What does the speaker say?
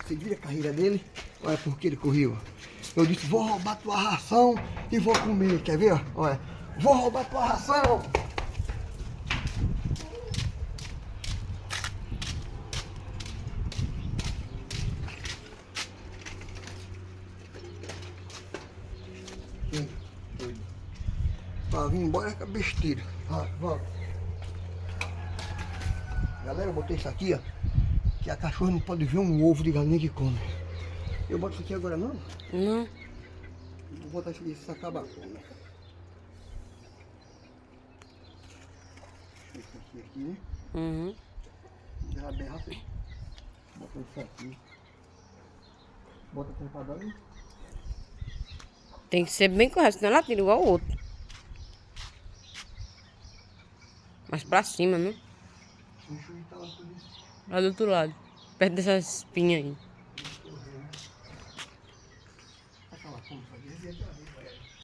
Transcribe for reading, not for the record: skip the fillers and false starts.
Você vira a carreira dele? Olha porque ele correu. Eu disse, vou roubar tua ração e vou comer. Quer ver? Olha, vou roubar tua ração. Doido. Pra vir embora com a besteira. Vamos. Galera, eu botei isso aqui, ó. Que a cachorra não pode ver um ovo de galinha que come. Eu boto isso aqui agora não? Não. Vou botar isso aqui, isso acaba como. Deixa eu isso aqui, né? Uhum. Já bem rápido. Bota isso aqui. Bota a tampada aí. Tem que ser bem correto, senão ela tira igual o outro. Mas pra cima, né? Deixa eu ir lá tudo isso. Lá do outro lado. Perto dessas espinhas aí. Aquela como fazer aqui, ó.